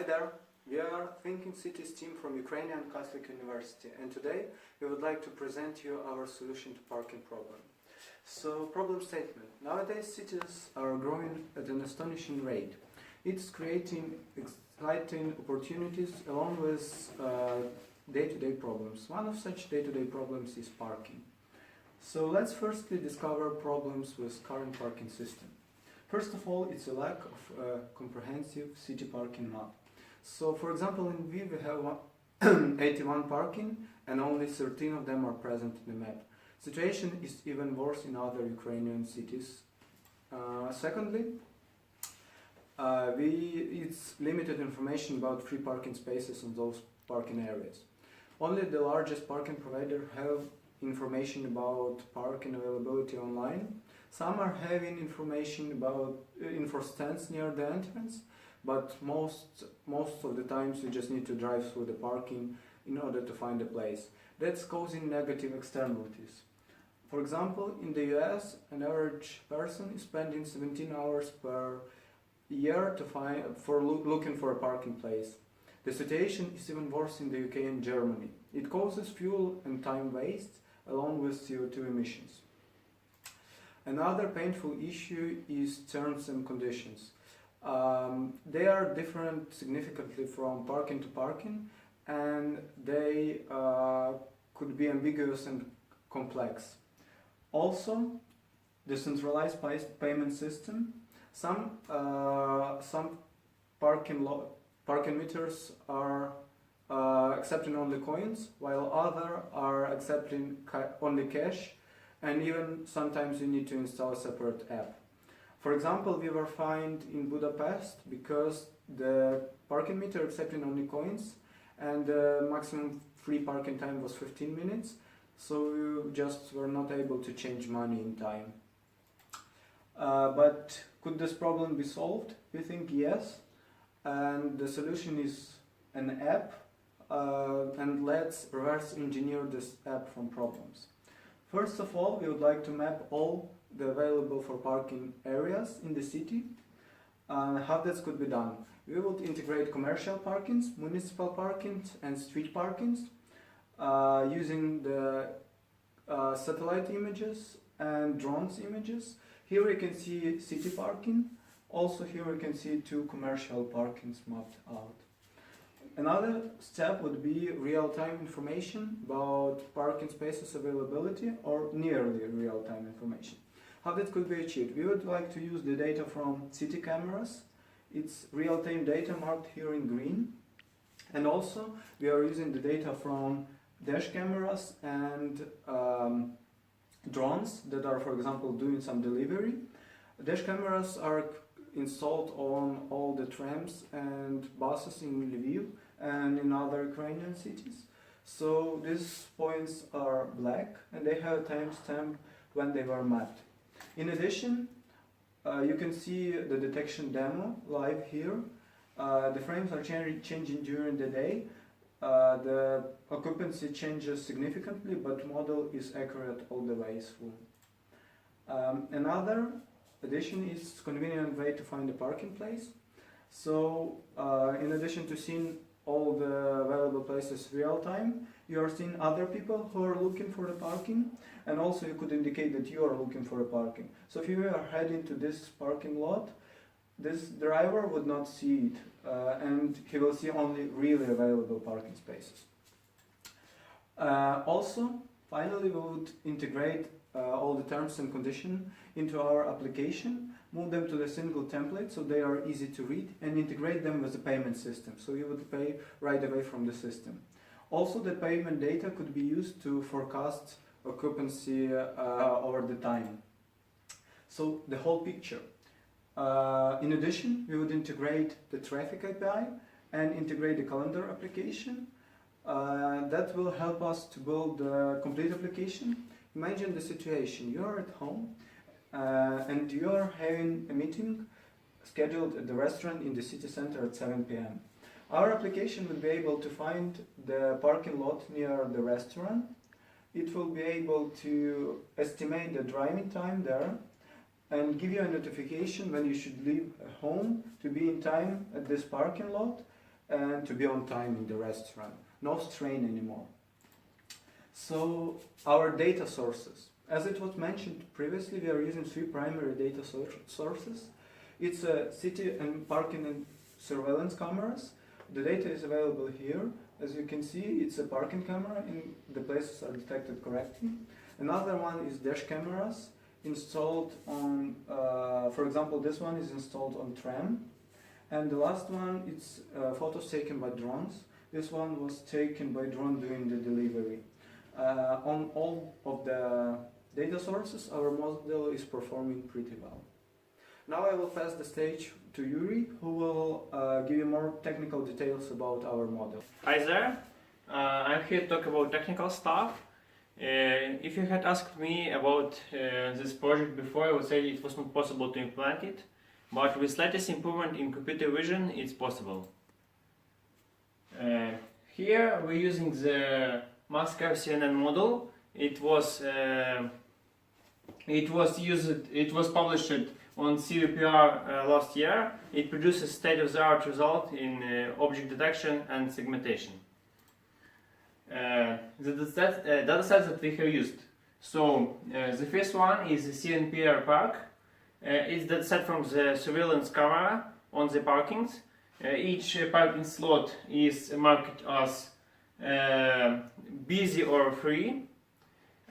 Hi there, we are Thinking Cities team from Ukrainian Catholic University, and today we would like to present you our solution to parking problem. So, problem statement. Nowadays cities are growing at an astonishing rate. It's creating exciting opportunities along with day-to-day problems. One of such day-to-day problems is parking. So let's firstly discover problems with current parking system. First of all, it's a lack of a comprehensive city parking map. So, for example, in Lviv we have 81 parking and only 13 of them are present in the map. Situation is even worse in other Ukrainian cities. Secondly, it's limited information about free parking spaces in those parking areas. Only the largest parking provider have information about parking availability online. Some are having information about info stands near the entrance, but most of the times you just need to drive through the parking in order to find a place. That's causing negative externalities. For example, in the US, an average person is spending 17 hours per year looking for a parking place. The situation is even worse in the UK and Germany. It causes fuel and time waste along with CO2 emissions. Another painful issue is terms and conditions. They are different significantly from parking to parking, and they could be ambiguous and complex. Also, the centralized payment system. Some parking meters are accepting only coins, while others are accepting only cash, and even sometimes you need to install a separate app. For example, we were fined in Budapest because the parking meter accepting only coins and the maximum free parking time was 15 minutes, so we just were not able to change money in time. But could this problem be solved? We think yes, and the solution is an app, and let's reverse engineer this app from problems. First of all, we would like to map all the available for parking areas in the city. How this could be done? We would integrate commercial parkings, municipal parkings and street parkings using the satellite images and drones images. Here we can see city parking. Also here we can see two commercial parkings mapped out. Another step would be real-time information about parking spaces availability, or nearly real-time information. How that could be achieved? We would like to use the data from city cameras. It's real-time data marked here in green. And also we are using the data from dash cameras and drones that are, for example, doing some delivery. Dash cameras are installed on all the trams and buses in Lviv and in other Ukrainian cities. So these points are black and they have a timestamp when they were mapped. In addition, you can see the detection demo live here. The frames are changing during the day. The occupancy changes significantly, but model is accurate all the way through. Another addition is convenient way to find a parking place. So in addition to seeing all the available places real time, you are seeing other people who are looking for the parking, and also you could indicate that you are looking for a parking. So if you are heading to this parking lot, this driver would not see it, and he will see only really available parking spaces. Also, finally, we would integrate all the terms and conditions into our application, move them to the single template so they are easy to read, and integrate them with the payment system, so you would pay right away from the system. Also, the payment data could be used to forecast occupancy over the time. So the whole picture. In addition, we would integrate the traffic API and integrate the calendar application. That will help us to build a complete application. Imagine the situation, you are at home and you are having a meeting scheduled at the restaurant in the city center at 7 p.m. Our application will be able to find the parking lot near the restaurant. It will be able to estimate the driving time there and give you a notification when you should leave home to be in time at this parking lot, and to be on time in the restaurant. No strain anymore. So our data sources. As it was mentioned previously, we are using three primary data sources. It's city and parking and surveillance cameras. The data is available here. As you can see, it's a parking camera and the places are detected correctly. Another one is dash cameras installed on, for example, this one is installed on tram. And the last one, it's photos taken by drones. This one was taken by drone during the delivery. On all of the data sources, our model is performing pretty well. Now I will pass the stage to Yuri, who will give you more technical details about our model. Hi there, I'm here to talk about technical stuff. If you had asked me about this project before, I would say it was not possible to implement it, but with latest improvement in computer vision, it's possible. Here we're using the Moscow CNN model. It was published on CVPR last year. It produces state-of-the-art result in object detection and segmentation. The datasets that we have used. So the first one is the CNPR park. It's the dataset from the surveillance camera on the parkings. Each parking slot is marked as busy or free,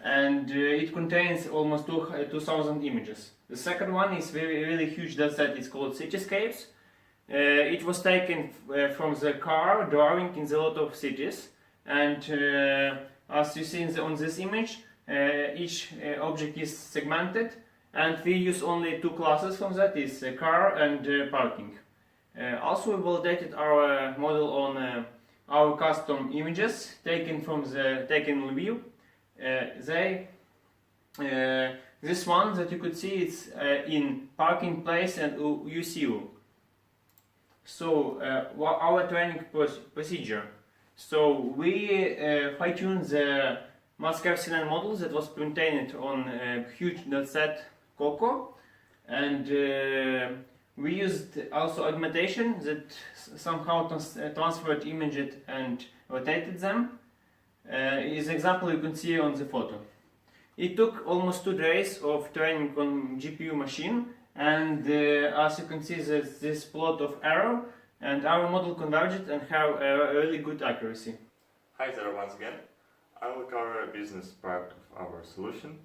and it contains almost 2,000 images. The second one is really huge dataset. It's called Cityscapes. It was taken from the car driving in a lot of cities, and as you see on this image, each object is segmented, and we use only two classes from that: is car and parking. Also, we validated our model on our custom images taken from the view. This one that you could see is in parking place and UCU. So our training procedure. So we fine-tuned the Moscow CNN model that was maintained on a huge dataset Coco, and we used also augmentation that somehow transferred images and rotated them. As example, you can see on the photo. It took almost 2 days of training on GPU machine, and as you can see, there's this plot of error, and our model converged and have a really good accuracy. Hi there once again. I will cover a business part of our solution,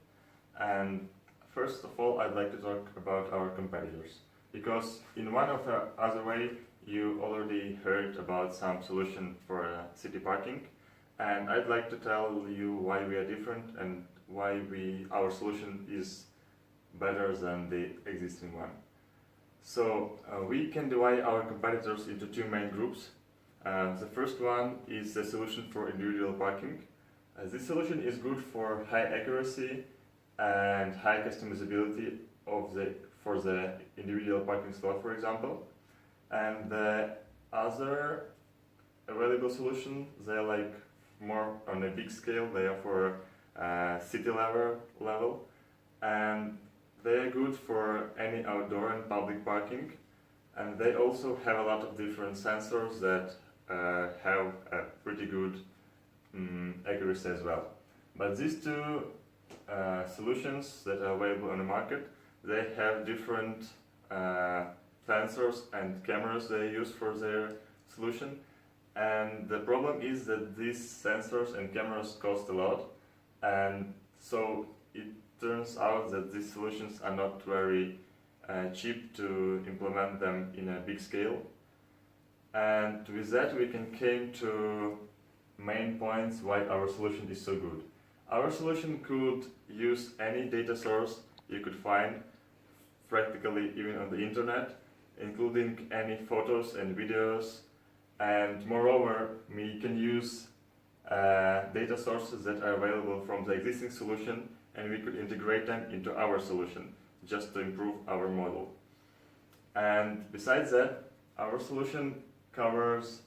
and first of all I'd like to talk about our competitors, because in one of the other way you already heard about some solution for city parking, and I'd like to tell you why we are different and why our solution is better than the existing one. So we can divide our competitors into two main groups. The first one is the solution for individual parking. This solution is good for high accuracy and high customizability for the individual parking slot, for example. And the other available solution, they're like more on a big scale. They are for city level, and they are good for any outdoor and public parking, and they also have a lot of different sensors that have a pretty good accuracy as well. But these two solutions that are available on the market, they have different sensors and cameras they use for their solution, and the problem is that these sensors and cameras cost a lot, and so it turns out that these solutions are not very cheap to implement them in a big scale. And with that we can came to main points why our solution is so good. Our solution could use any data source you could find, practically even on the internet, including any photos and videos, and moreover we can use data sources that are available from the existing solution, and we could integrate them into our solution just to improve our model. And besides that, our solution covers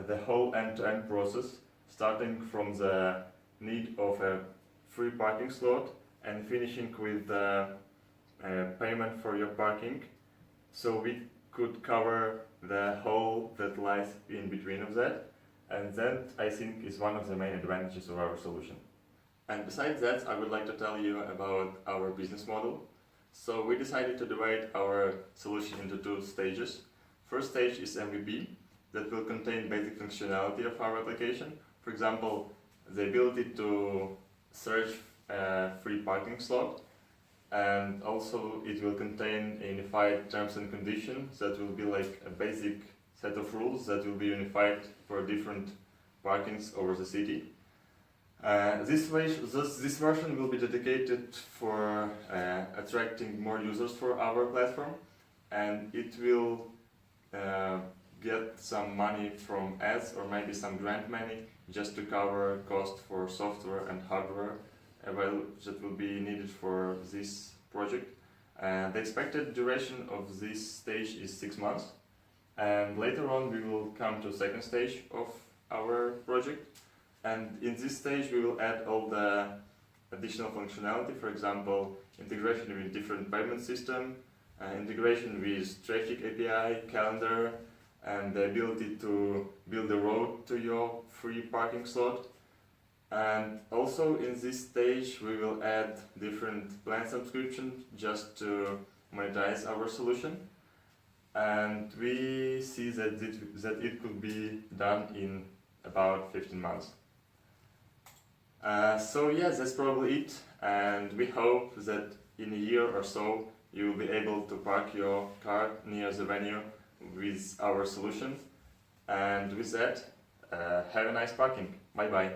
the whole end-to-end process, starting from the need of a free parking slot and finishing with the payment for your parking. So we could cover the hole that lies in between of that, and that I think is one of the main advantages of our solution. And besides that, I would like to tell you about our business model. So we decided to divide our solution into 2 stages. First stage is MVP, that will contain basic functionality of our application. For example, the ability to search a free parking slot, and also it will contain a unified terms and conditions that will be like a basic set of rules that will be unified for different parkings over the city. This version will be dedicated for attracting more users for our platform, and it will get some money from ads or maybe some grant money just to cover cost for software and hardware that will be needed for this project. The expected duration of this stage is 6 months, and later on we will come to second stage of our project, and in this stage we will add all the additional functionality, for example integration with different payment system, integration with traffic API, calendar, and the ability to build a road to your free parking slot. And also in this stage we will add different plan subscriptions just to monetize our solution, and we see that it could be done in about 15 months. So yes, that's probably it, and we hope that in a year or so you will be able to park your car near the venue with our solution. And with that, have a nice parking. Bye bye.